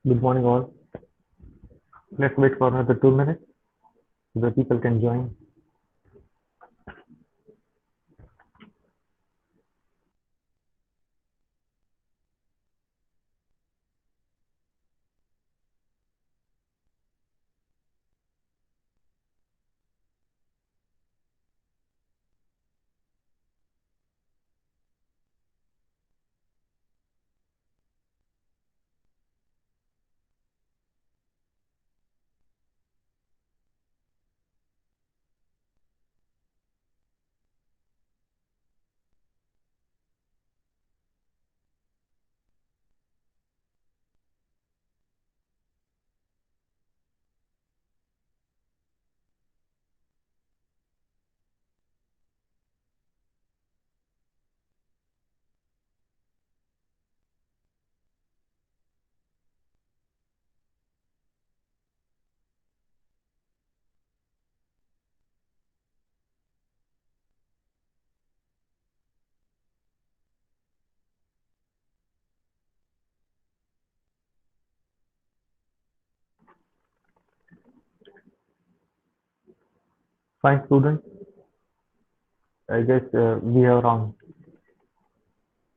Good morning, all. Let's wait for another 2 minutes so that people can join. Fine, students. I guess we have around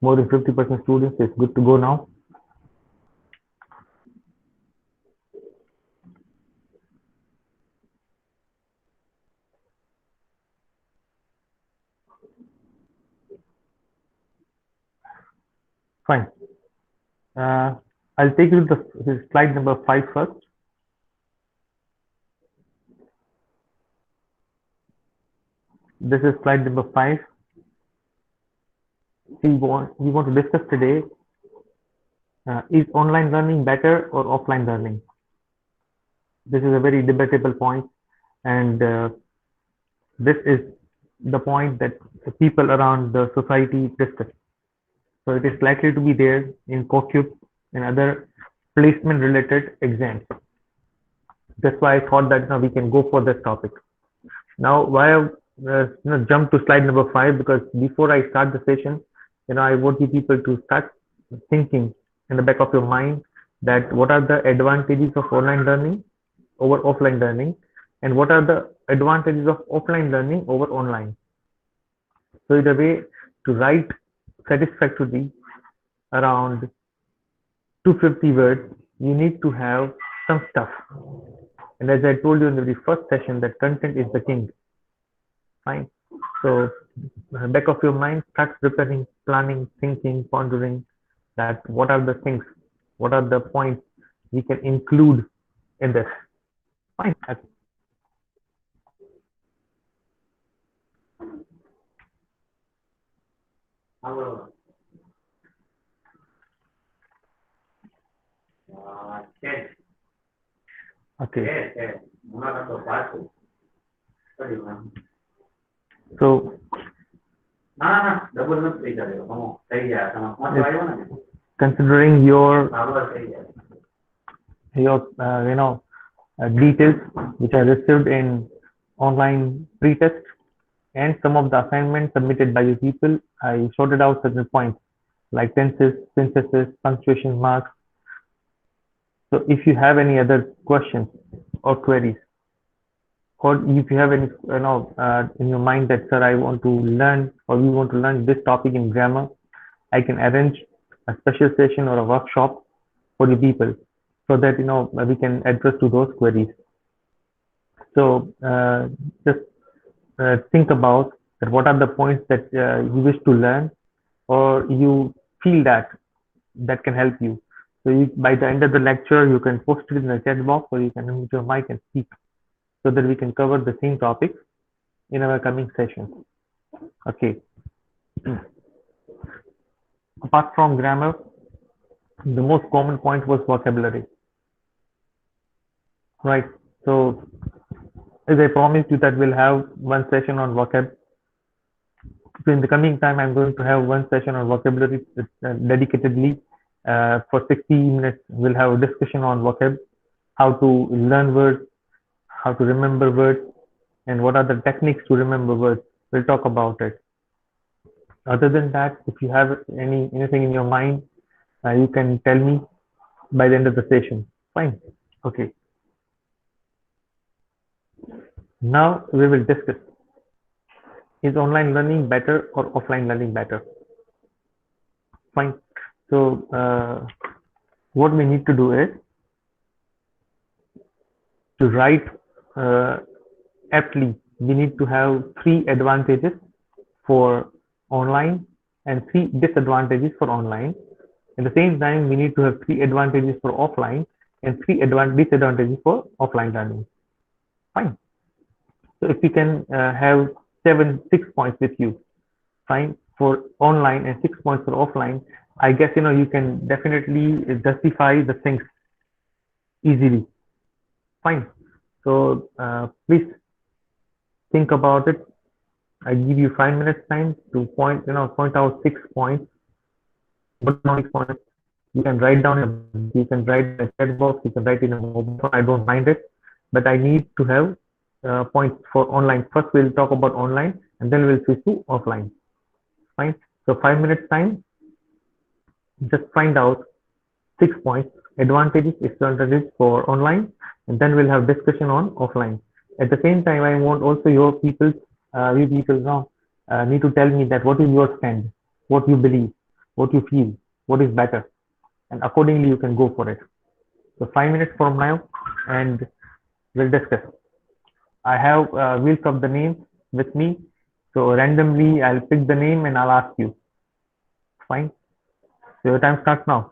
more than 50% students. It's good to go now. Fine. Uh, I'll take you to the slide number 5 first. This is slide number 5. We want to discuss today, is online learning better or offline learning? This is a very debatable point, and this is the point that the people around the society discuss. So it is likely to be there in COCUP and other placement related exams. That's why I thought that we can go for this topic. Now, why I jump to slide number 5, because before I start the session, I want you people to start thinking in the back of your mind that what are the advantages of online learning over offline learning, and what are the advantages of offline learning over online. So in a way to write satisfactorily around 250 words, you need to have some stuff. And as I told you in the very first session, that content is the king. Fine. So back of your mind, start preparing, planning, thinking, pondering that what are the things, what are the points we can include in this. Fine. Okay. So considering your details which are received in online pretest and some of the assignments submitted by you people, I sorted out certain points like tenses, synthesis, punctuation marks. So if you have any other questions or queries, or if you have any in your mind that sir, I want to learn or we want to learn this topic in grammar, I can arrange a special session or a workshop for you people so that we can address to those queries. So just think about that what are the points that you wish to learn or you feel that can help you. So by the end of the lecture, you can post it in the chat box or you can unmute your mic and speak so that we can cover the same topics in our coming sessions. Okay. Apart from grammar, the most common point was vocabulary. Right. So as I promised you that we'll have one session on vocab. So in the coming time, I'm going to have one session on vocabulary dedicatedly for 60 minutes. We'll have a discussion on vocab, how to learn words, how to remember words, and what are the techniques to remember words. We'll talk about it. Other than that, if you have anything in your mind, you can tell me by the end of the session. Fine. Okay. Now we will discuss, is online learning better or offline learning better? Fine. So what we need to do is to write aptly. We need to have 3 advantages for online and 3 disadvantages for online. At the same time, we need to have 3 advantages for offline and 3 disadvantages for offline learning. Fine. So if you can have 6 points with you, fine, for online and 6 points for offline, I guess you can definitely justify the things easily. Fine. So please think about it. I give you 5 minutes time to point out 6 points. What are 6 points? You can write down. You can write in a chat box. You can write in a mobile phone. I don't mind it, but I need to have points for online. First, we'll talk about online, and then we'll switch to offline. Fine. So 5 minutes time. Just find out 6 points, advantages, disadvantages for online, and then we'll have discussion on offline. At the same time, I want also you people now need to tell me that what is your stand, what you believe, what you feel, what is better, and accordingly you can go for it. So 5 minutes from now, and we'll discuss. I have wheels of the names with me, so randomly I'll pick the name and I'll ask you. Fine. So your time starts now.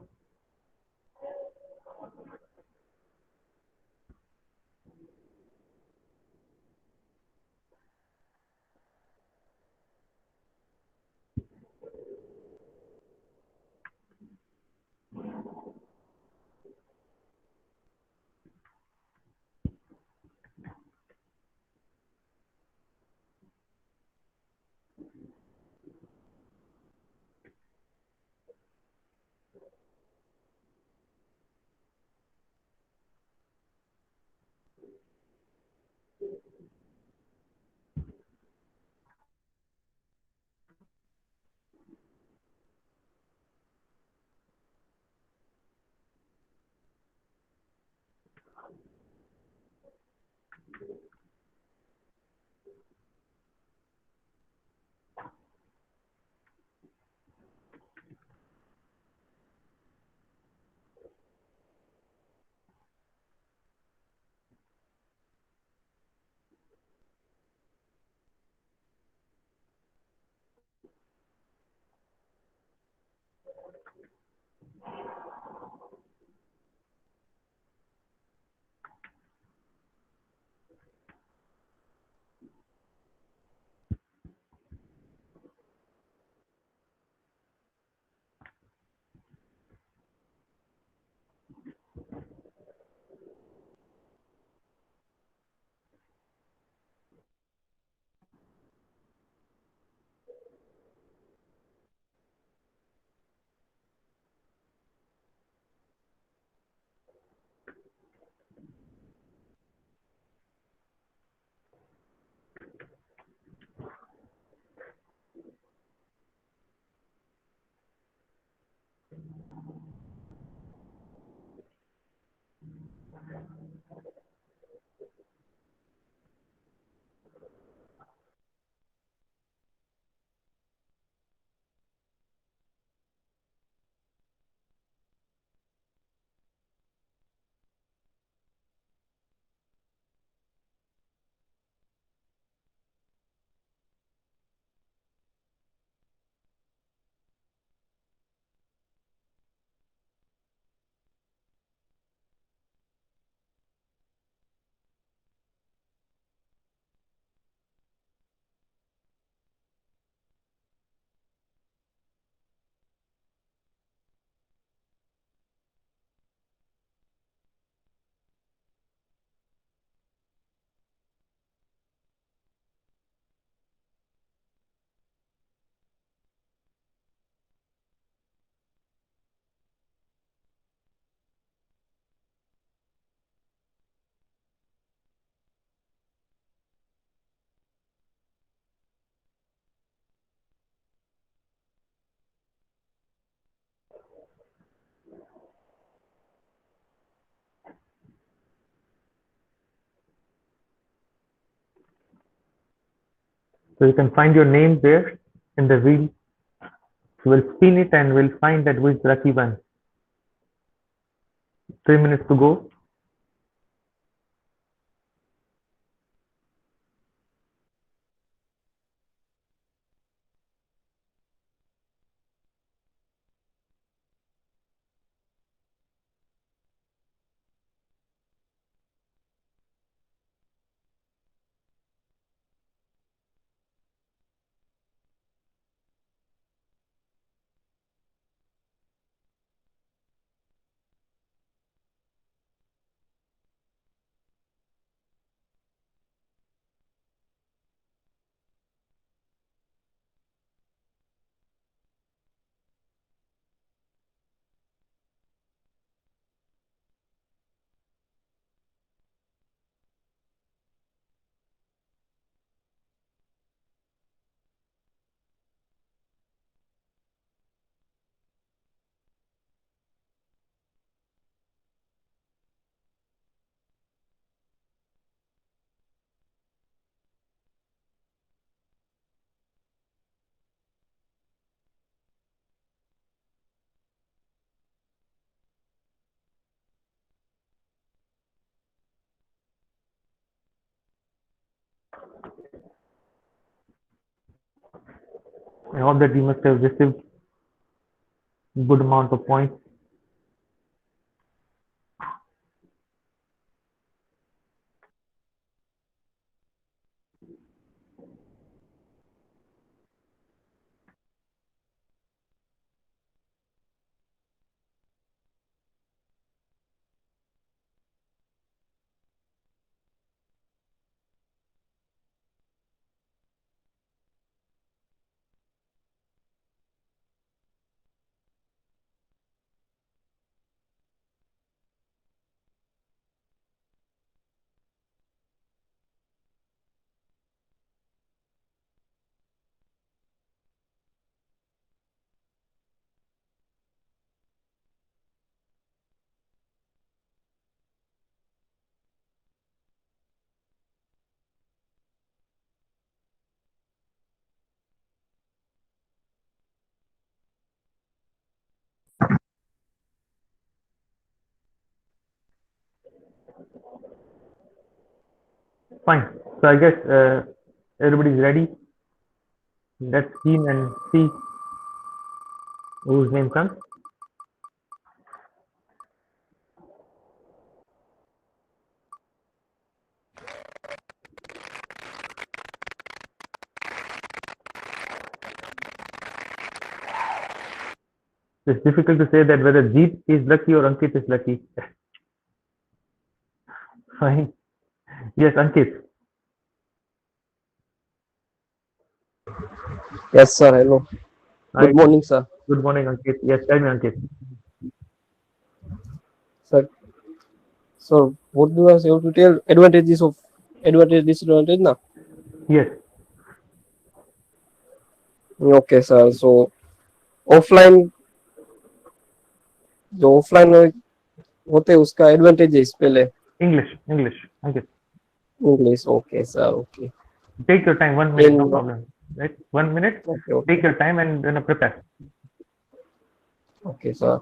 So you can find your name there in the wheel. So we'll spin it and we'll find that which lucky one. 3 minutes to go. I hope that you must have received good amount of points. Fine. So I guess everybody's ready. Let's spin and see whose name comes. It's difficult to say that whether Jeet is lucky or Ankit is lucky. Fine. Yes, Ankit. Yes, sir. Hello. Hi. Good morning, sir. Good morning, Ankit. Yes, tell me, Ankit. Sir, so what do I have to tell? Advantage, disadvantage, na? Yes, Okay, sir. So offline, जो offline होते हैं उसका advantages पहले English, Ankit. English. Okay, sir. Okay. Take your time, 1 minute, no In problem. Right? 1 minute, okay, take okay, your time and then prepare. okay, sir.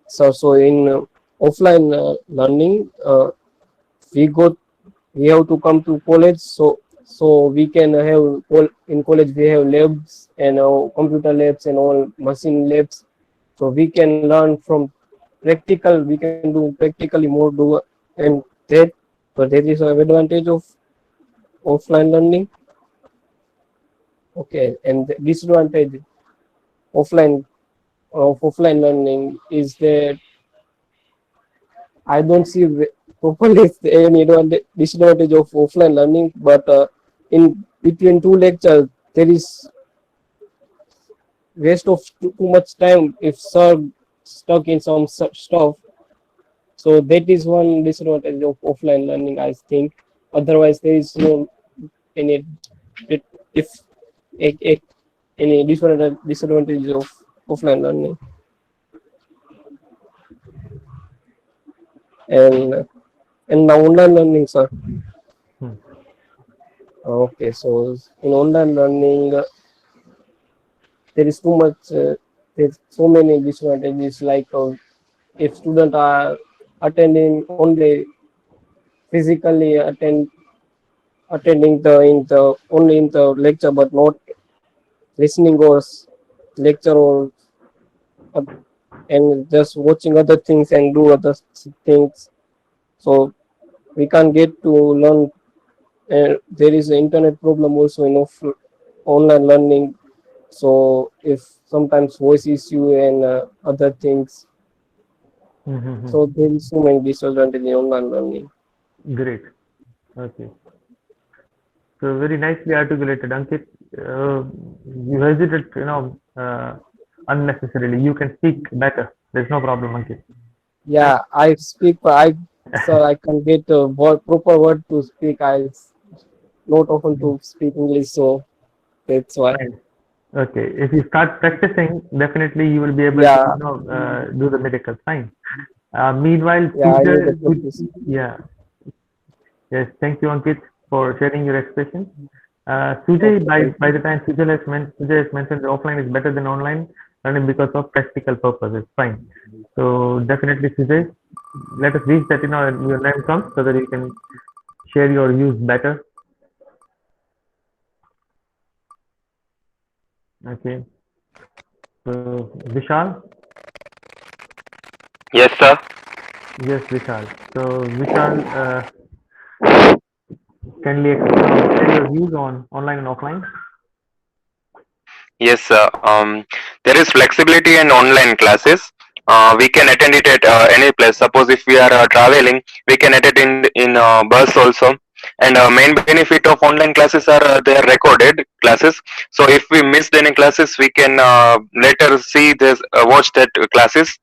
So in offline learning, we have to come to college. So we can have all in college we have labs and computer labs and all machine labs. So we can learn from practical. We can do practically more do and that. So that is an advantage of offline learning. Okay, and the disadvantage offline of offline learning is that I don't see properly any disadvantage of offline learning, but in between two lectures there is waste of too much time if sir stuck in some stuff. So that is one disadvantage of offline learning, I think. Otherwise, there is no any if any disadvantage of offline learning. And and now online learning, sir. Hmm. Okay, so in online learning, there is too much. There's so many disadvantages. Like if students are attending only physically attending the only in the lecture, but not listening or lecture or uh, and just watching other things and do other things. So we can't get to learn. There is an internet problem also in online learning. So if sometimes voice issue and other things, Mm-hmm. so there is so many disadvantages in online learning. Great. Okay. So very nicely articulated, Ankit. You hesitate, unnecessarily. You can speak better. There's no problem, Ankit. Yeah, I speak. I sir, I can get a proper word to speak. Not often to speak English, so that's why. Fine. Okay. If you start practicing, definitely you will be able to, Yeah, do the miracles. Fine. Meanwhile, yeah, I need to practice. Yeah, yes, thank you, Ankit, for sharing your expression. Sujay, Okay, thank by you. the time Sujay has mentioned that offline is better than online learning because of practical purposes. Fine. So definitely, Sujay, let us reach that your name comes so that you can share your views better. Okay. So Vishal, Yes, sir. yes, Vishal. So Vishal, kindly share your views on online and offline. Yes, sir. There is flexibility in online classes. We can attend it at any place. Suppose if we are traveling, we can attend in bus also. And main benefit of online classes are they are recorded classes. So if we missed any classes, we can later see this, watch that classes.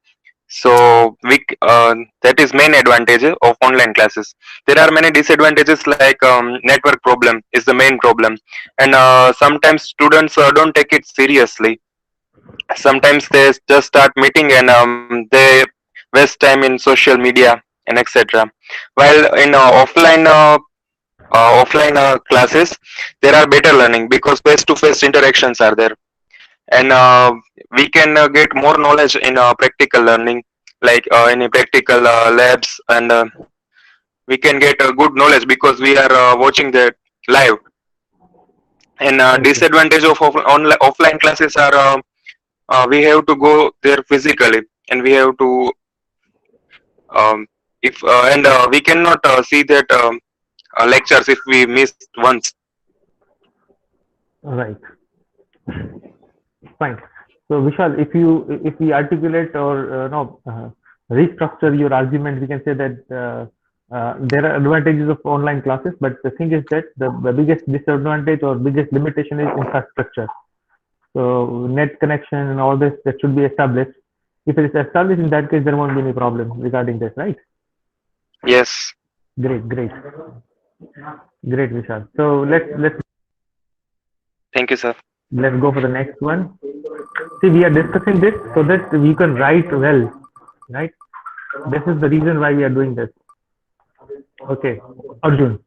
So that is main advantage of online classes. There are many disadvantages like network problem is the main problem, and sometimes students don't take it seriously. Sometimes they just start meeting and they waste time in social media and etc. While in offline classes, there are better learning because face to face interactions are there, and we can get more knowledge in practical learning, like in practical labs, and we can get good knowledge because we are watching that live. And Okay. disadvantage of offline classes are we have to go there physically, and we have to um, if and we cannot see that lectures if we missed once. Right. Fine. So Vishal, if we articulate or no restructure your argument, we can say that there are advantages of online classes, but the thing is that the biggest disadvantage or biggest limitation is infrastructure. So net connection and all this that should be established. If it is established, in that case, there won't be any problem regarding this, right? Yes. Great, great, great, Vishal. So Thank you, sir. let's go for the next one. See, we are discussing this so that we can write well, right? This is the reason why we are doing this. Okay, Arjun.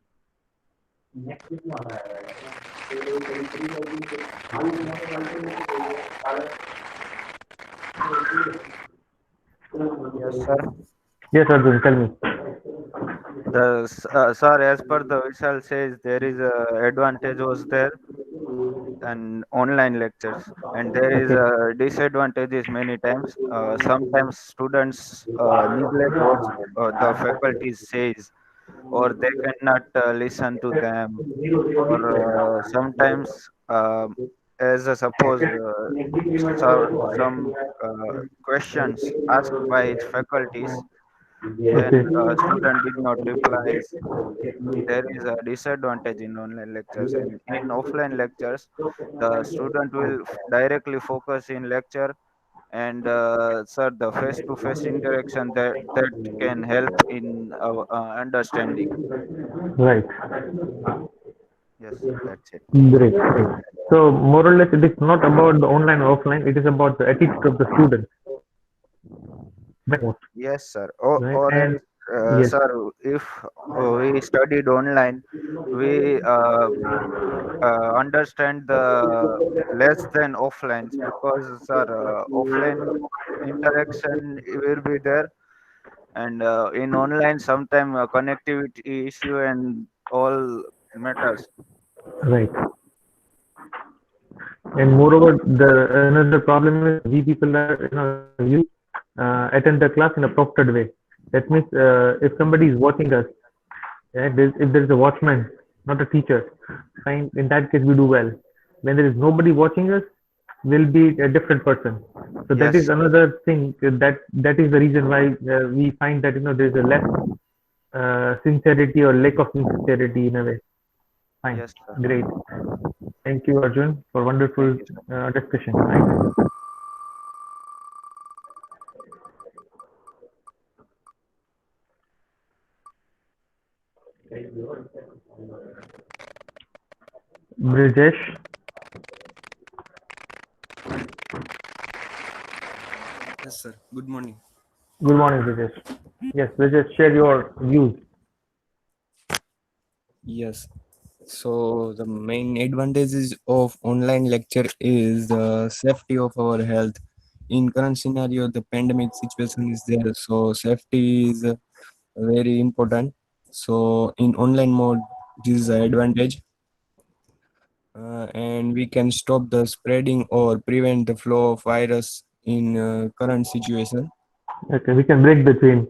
Yes, sir. Yes, Arjun, tell me. Sir, as per the Vishal says, there is a advantage was there and online lectures, and there is Okay, a disadvantages many times. Sometimes students neglect what the faculty says, or they cannot listen to them, or sometimes, as a suppose, some questions asked by its faculties, then okay, student did not reply. There is a disadvantage in online lectures, and in offline lectures the student will directly focus in lecture, and sir, the face to face interaction that can help in our understanding. right. Yes, that's it. Great, great. So more or less, it is not about the online or offline. It is about the attitude of the student, most, Yes, sir. right? Or And else. Yes, sir, if we studied online, we understand the less than offlines, because sir, offline interaction will be there, and in online sometime connectivity issue and all matters. right. And moreover, the another problem is we people are, you attend the class in a proctored way. That means if somebody is watching us, if there's a watchman, not a teacher, fine. In that case, we do well. When there is nobody watching us, we'll be a different person. So that Yes, is sir. another thing that is the reason why we find that there's a less sincerity or lack of sincerity in a way. Fine, Yes, sir. great. Thank you, Arjun, for Thank wonderful you, sir. discussion. Nice. Brijesh, Yes, sir. Good morning. good morning, Brijesh. Yes, Brijesh, share your views. Yes. So the main advantages of online lecture is the safety of our health. In current scenario, the pandemic situation is there, so safety is very important. So in online mode, this is the advantage, and we can stop the spreading or prevent the flow of virus in current situation. Okay, we can break the chain.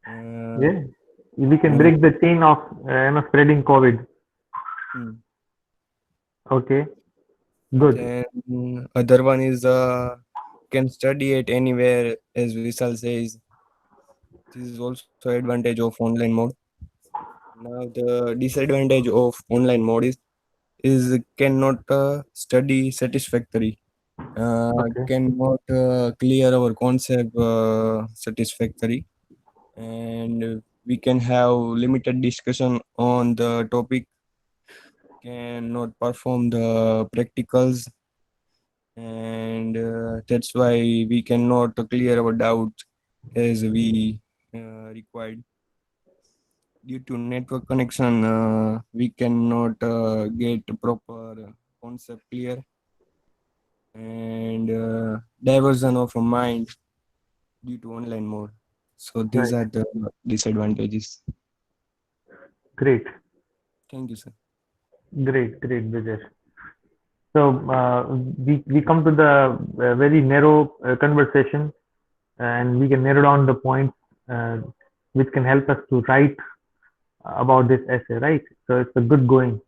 Uh, Yeah, we can and break the chain of spreading COVID. mm, Okay, good. then other one is can study it anywhere, as Vishal says. This is also advantage of online mode. Now the disadvantage of online mode is cannot study satisfactory. Okay, Cannot clear our concept satisfactory, and we can have limited discussion on the topic. Cannot perform the practicals, and that's why we cannot clear our doubts as we required. Due to network connection, we cannot get proper concept clear, and diversion of a mind due to online mode. So these right. are the disadvantages. Great, Thank you, sir. great, Brijesh. So we come to the very narrow conversation, and we can narrow down the points uh, which can help us to write about this essay, right? So it's a good going.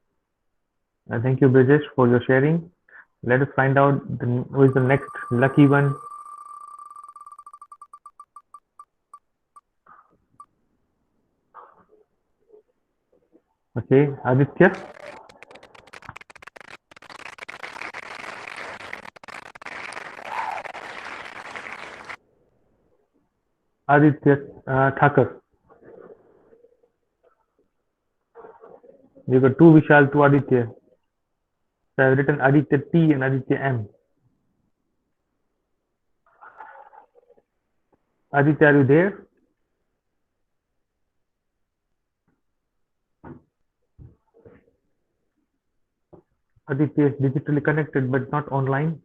Thank you, Brijesh, for your sharing. Let us find out who is the next lucky one. Okay, Aditya. Aditya Thakur. You got two Vishal, two Aditya. So I've written Aditya T and Aditya M. Aditya, are you there? Aditya is digitally connected but not online.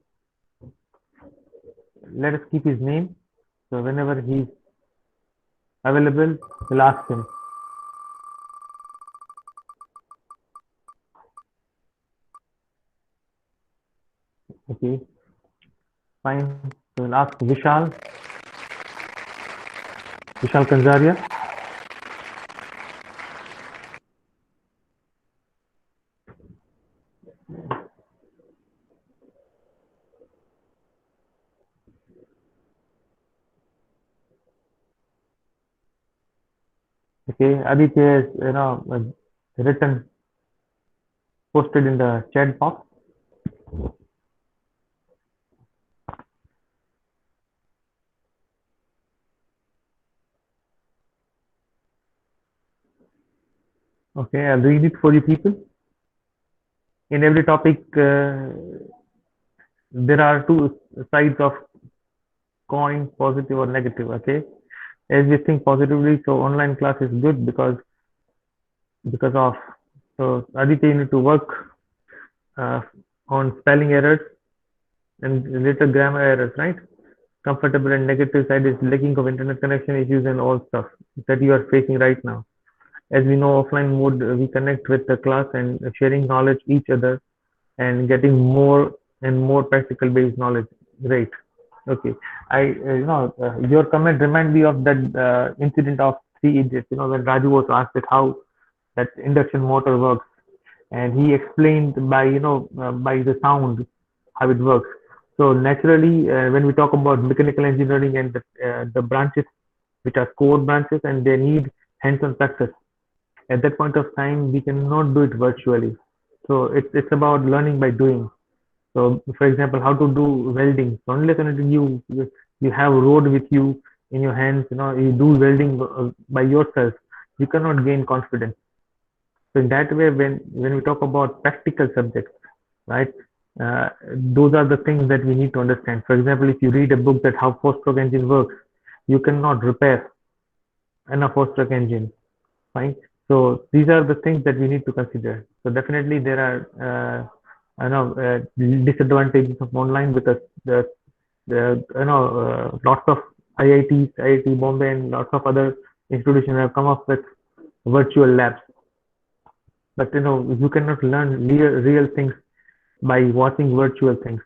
Let us keep his name. So whenever he's available, we'll ask him. Okay, fine. So we'll ask Vishal. Vishal Kanzaria. Okay, Aditya is written, posted in the chat box. Okay, I'll read it for you people. In every topic, there are two sides of coin, positive or negative. Okay, as we think positively, so online class is good because of, so Aditya, you need to work uh, on spelling errors and later grammar errors, right? Comfortable and negative side is lacking of internet connection issues and all stuff that you are facing right now. As we know, offline mode, we connect with the class and sharing knowledge each other and getting more and more practical based knowledge. Great. Okay. Your comment remind me of that incident of Three Idiots, when Raju was asked that how that induction motor works, and he explained by, by the sound how it works. So naturally, when we talk about mechanical engineering and the branches which are core branches and they need hands-on practice, at that point of time we cannot do it virtually. So it's about learning by doing. So for example, how to do welding. So unless and until you have a rod with you in your hands, you do welding by yourself, you cannot gain confidence. So in that way, when we talk about practical subjects, right, those are the things that we need to understand. For example, if you read a book that how four-stroke engine works, you cannot repair a four-stroke engine, right? So these are the things that we need to consider. So definitely there are disadvantages of online because lots of IITs, IIT Bombay, and lots of other institutions have come up with virtual labs. But you cannot learn real things by watching virtual things.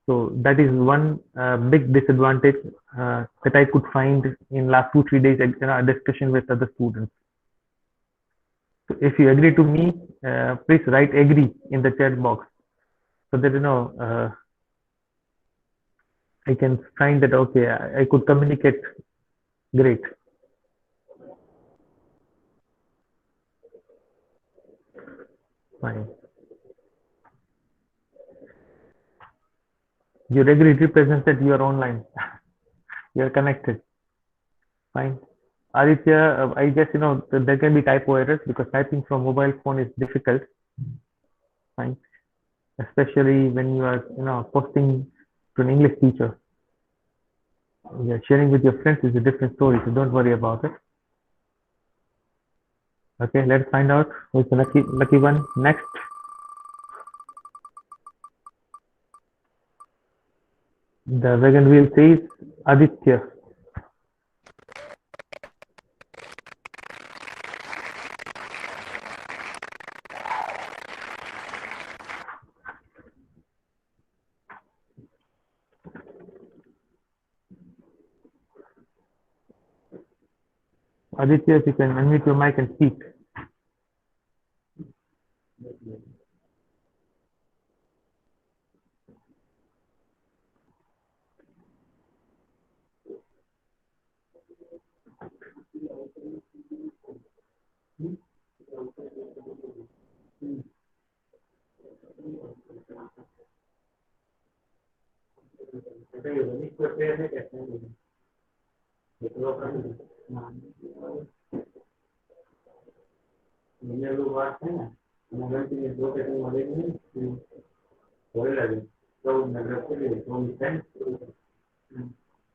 So that is one big disadvantage that I could find in last 2-3 days discussion with other students. So if you agree to me, please write agree in the chat box so that I can find that okay, I could communicate great. Fine. Your agree represents that you are online. You are connected. Fine. Aditya, I guess there can be typo errors because typing from mobile phone is difficult. Fine. Especially when you are posting to an English teacher. Yeah, sharing with your friends is a different story, so don't worry about it. Okay, let's find out who's the lucky one next. The wagon wheel says Aditya. Aditya, if you can unmute your mic and speak.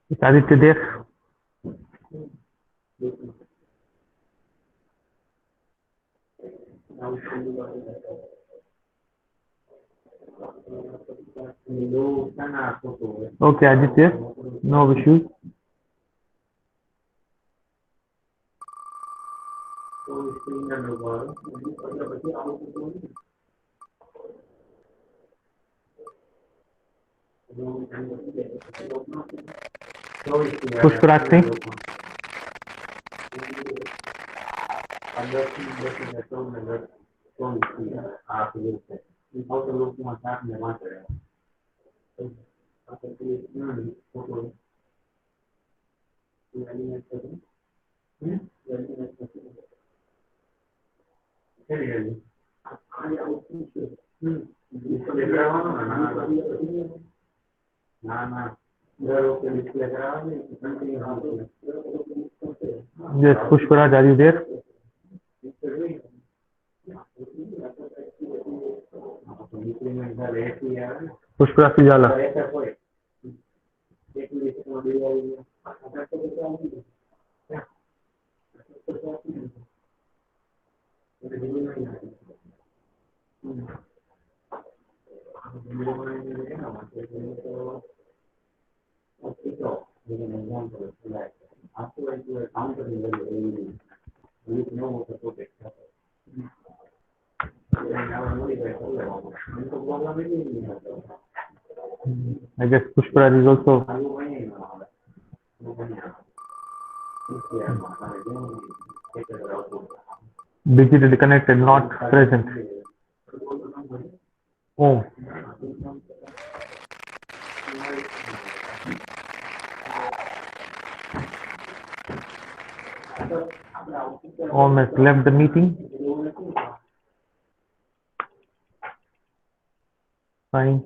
Is Aditya there? Okay, Aditya, no issues. Pushparaj Singh. Yes, Pushparaj, are you there? Pushparaj Sujala. I guess Pushparaj is also digitally connected, not present. Oh, almost left the meeting. Fine.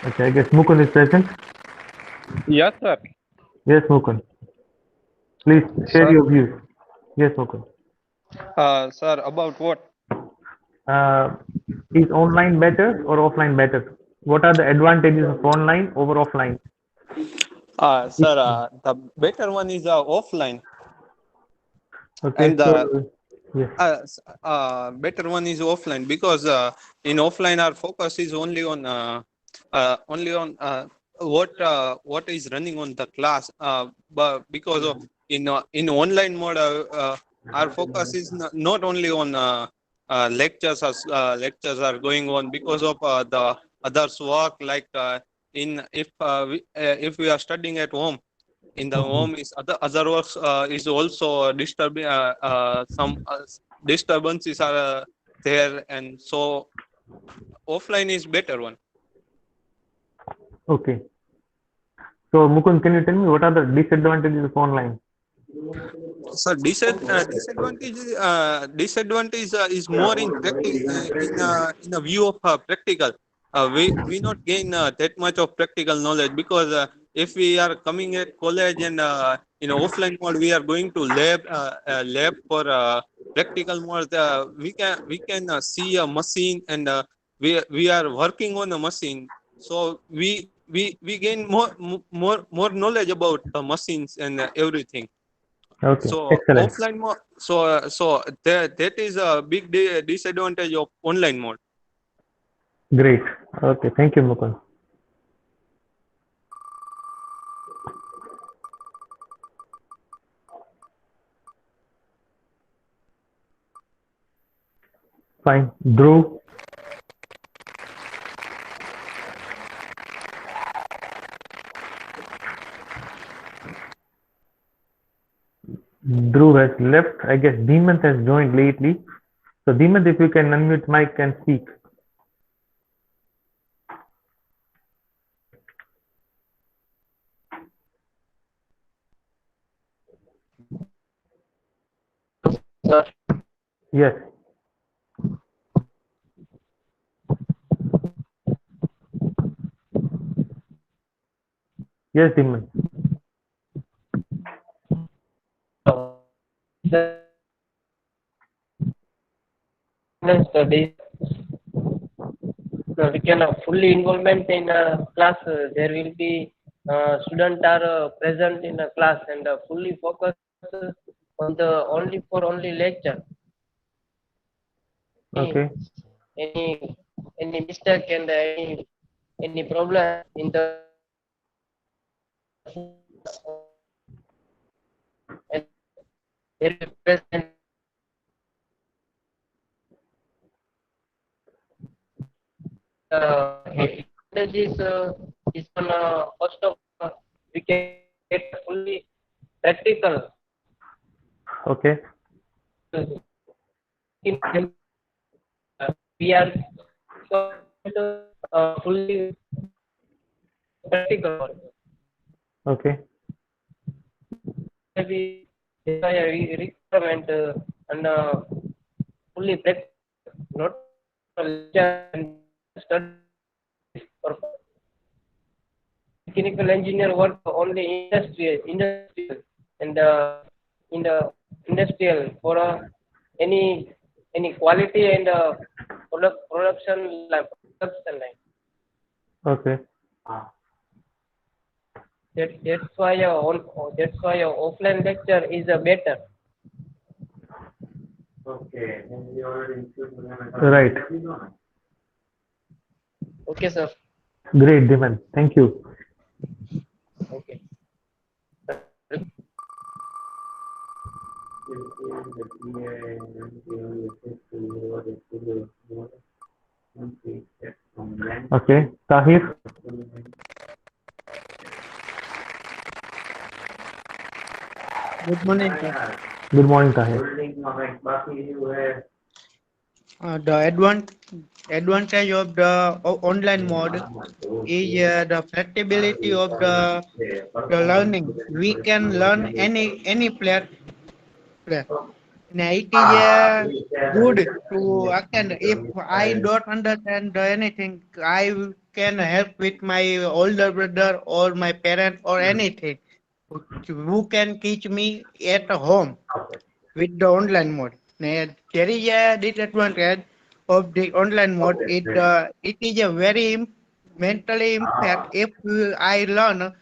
Okay, I guess Mukund is present. Yes, sir. Yes, Mukund. Please share Sir, your views. Yes, Mukund. sir, about what? Uh, is online better or offline better? What are the advantages of online over offline? Sir, the better one is offline, Okay, and so yes, better one is offline because in offline our focus is only on what is running on the class. But because of in online mode, our focus is not only on lectures as lectures are going on because of the others work like if we are studying at home in the home is other works is also disturbing some disturbances are there, and so offline is better one. okay. So Mukund, can you tell me what are the disadvantages of online? So disadvantage is more in in a view of practical. We not gain that much of practical knowledge because if we are coming at college and in offline mode we are going to lab for practical mode. We can see a machine and we are working on a machine. So we gain more knowledge about the machines and everything. Okay, So excellent. offline mode, so that is a big disadvantage of online mode. Great. Okay, thank you, Mukund. Fine. Dhruv. Dhruv has left. I guess Demant has joined lately. So Demant, if you can unmute mic and speak. Sir, Yes. Yes, Demant. the online studies, we can fully involvement in a class. There will be students are present in a class and fully focused on the only lecture. Okay. Any mistake and any problem in the and there will be present advantages is on first of we can get fully practical. Okay. In, we are fully practical. Okay. Maybe requirement and fully practical, not lecture and study. We mechanical engineer work only industrial and in the industrial for any quality and production line. Okay. That's why a offline lecture is a better. Right. Okay, sir. Great, Diman. Thank you. Okay. Okay. Tahir. Good morning, sir. Good morning, Tahir. The advantage of the online mode is the flexibility of the learning. We can learn any place. Now, it is good to attend. If I don't understand anything, I can help with my older brother or my parent or anything who can teach me at home with the online mode. Now, there is a disadvantage of the online mode. It is a very mentally impact if I learn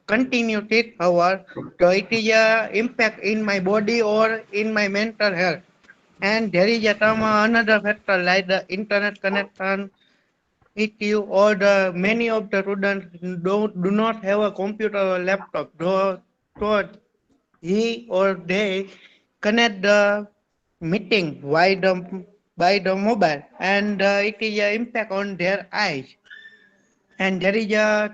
continue it hour. So it is a impact in my body or in my mental health. And there is a term another factor like the internet connection. If you or the many of the students do not have a computer or laptop, so he or they connect the meeting by the mobile, and it is an impact on their eyes. And there is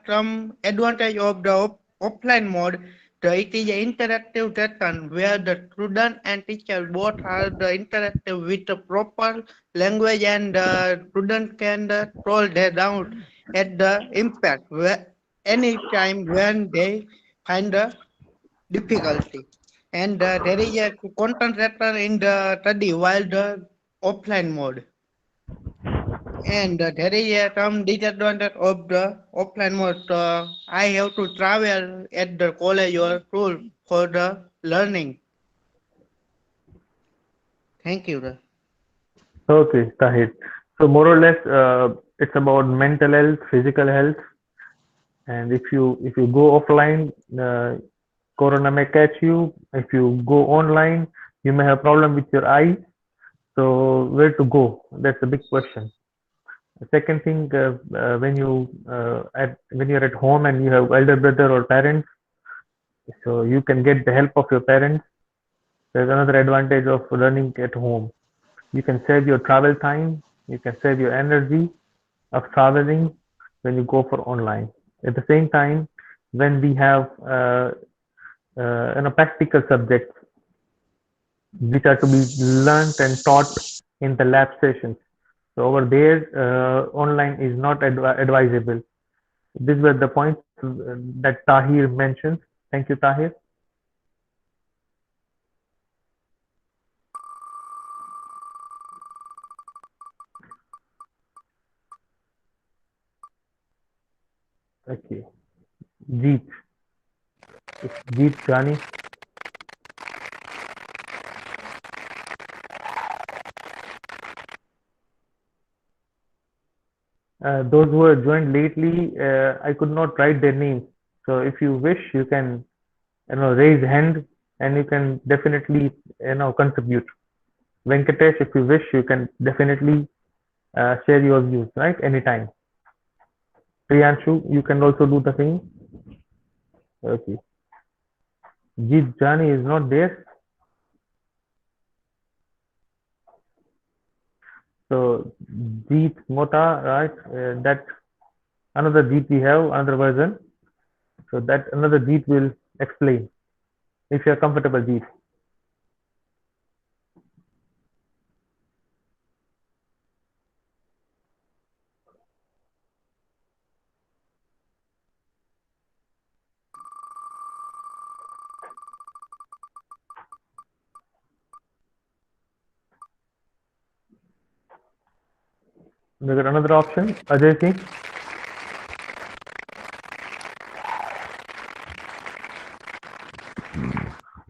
some advantage of the offline mode. It is an interactive session where the student and teacher both are the interactive with the proper language, and the student can scroll their down at the impact where any time when they find the difficulty. And there is a content center in the study while the offline mode. And there is some disadvantage of the offline mode. I have to travel at the college or school for the learning. Thank you. Sir. Okay, Tahir. So more or less, it's about mental health, physical health, and if you go offline, corona may catch you. If you go online, you may have problem with your eyes. So where to go? That's a big question. The second thing, when you're at home and you have elder brother or parents, so you can get the help of your parents. There's another advantage of learning at home. You can save your travel time. You can save your energy of traveling when you go for online. At the same time, when we have practical subjects which are to be learned and taught in the lab sessions. So over there, online is not advisable. These were the points that Tahir mentioned. Thank you, Tahir. Okay. Jeet. It's Jeet Jani. Those who have joined lately, I could not write their names. So if you wish, you can, raise hand, and you can definitely, contribute. Venkatesh, if you wish, you can definitely share your views, right? Anytime. Priyanshu, you can also do the same. Okay. Jeet Jani is not there. So Jeet Mota, right? That another Jeet we have, another version. So that another Jeet will explain if you are comfortable, Jeet. There's another option, Ajay Singh.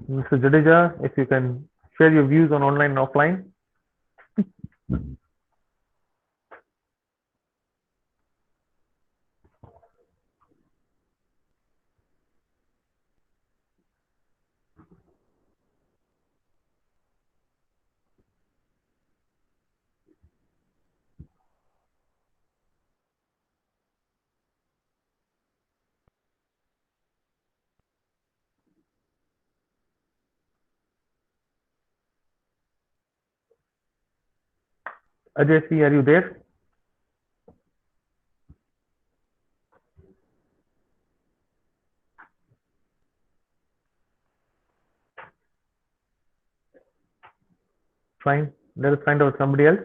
Mr. Jadeja, if you can share your views on online and offline. Ajay, are you there? Fine. Let us find out somebody else.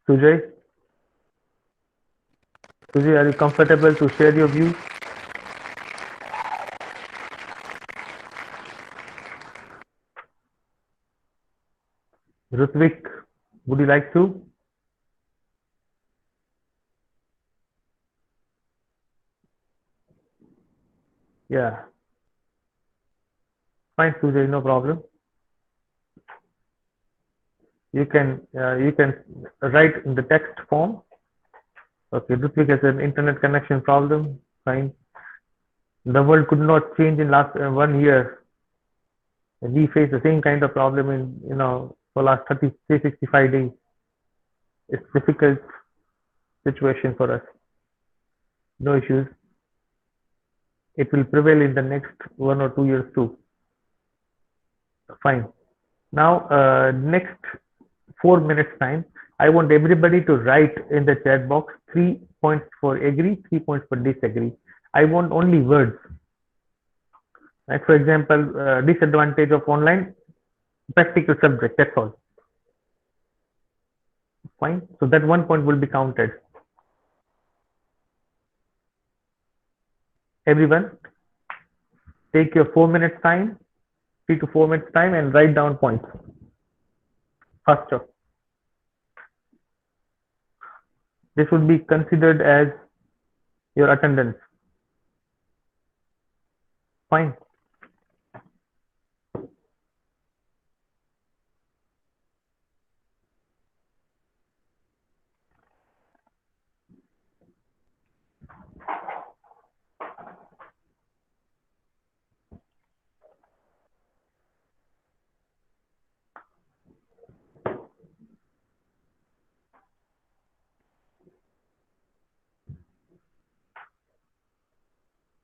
Sujay. Sujay, are you comfortable to share your views? Rutvik, would you like to? Yeah. Fine, Sujay, no problem. You can write in the text form. Okay, Rutvik has an internet connection problem. Fine. The world could not change in last 1 year. We face the same kind of problem in for last 30, 365 days. It's difficult situation for us. No issues. It will prevail in the next 1 or 2 years too. Fine. Now, next 4 minutes time, I want everybody to write in the chat box 3 points for agree, 3 points for disagree. I want only words. Like for example, disadvantage of online practical subject. That's all. Fine. So that 1 point will be counted. Everyone, take your 4 minutes time, 3 to 4 minutes time, and write down points faster. This would be considered as your attendance. Fine.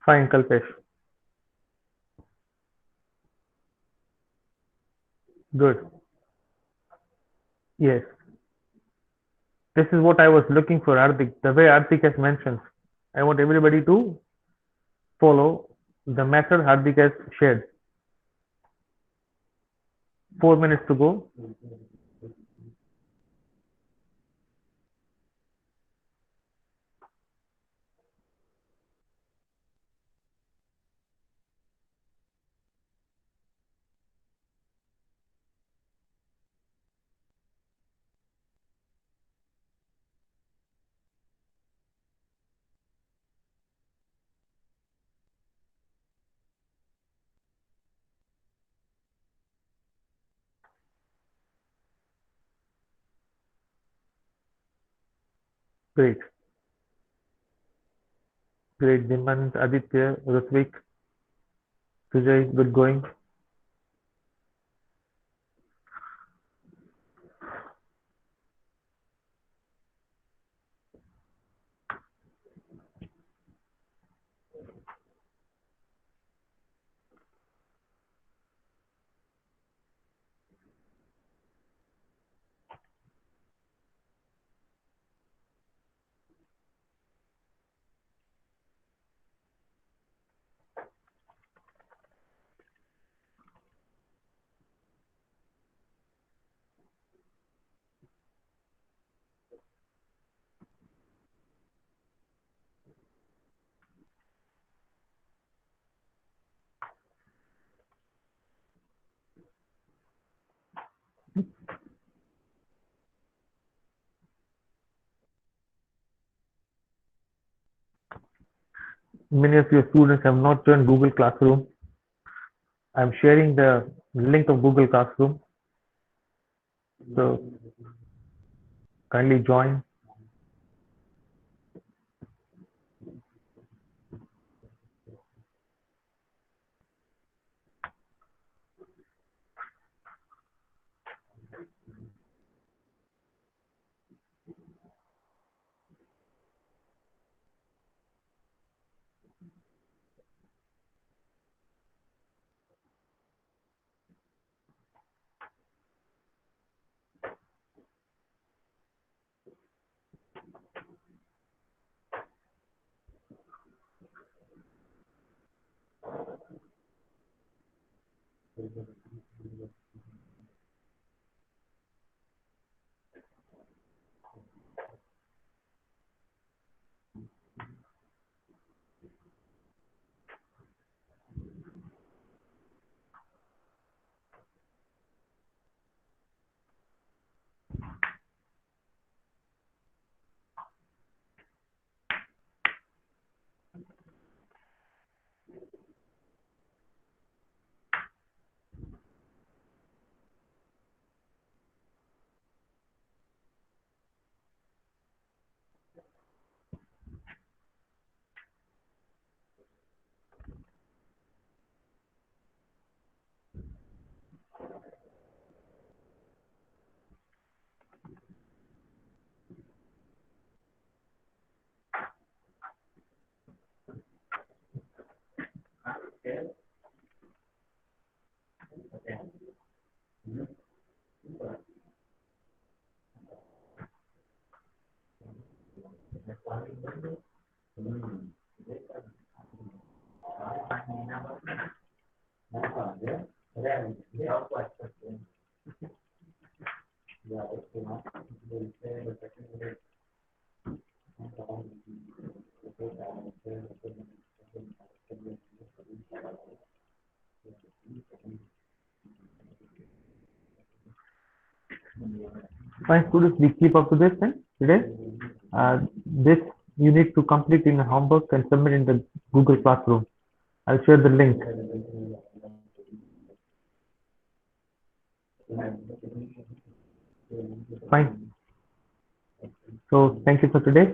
Fine, Kalpesh. Good. Yes. This is what I was looking for, Ardik. The way Ardik has mentioned. I want everybody to follow the method Hardik has shared. 4 minutes to go. Great. Great. Dimant, Aditya, Rutvik, Sujay, good going. many of your students have not joined Google Classroom. I'm sharing the link of Google Classroom. So kindly join. Fine, students, we keep up to this then today. This you need to complete in the homework and submit in the Google Classroom. I'll share the link. Fine. So thank you for today.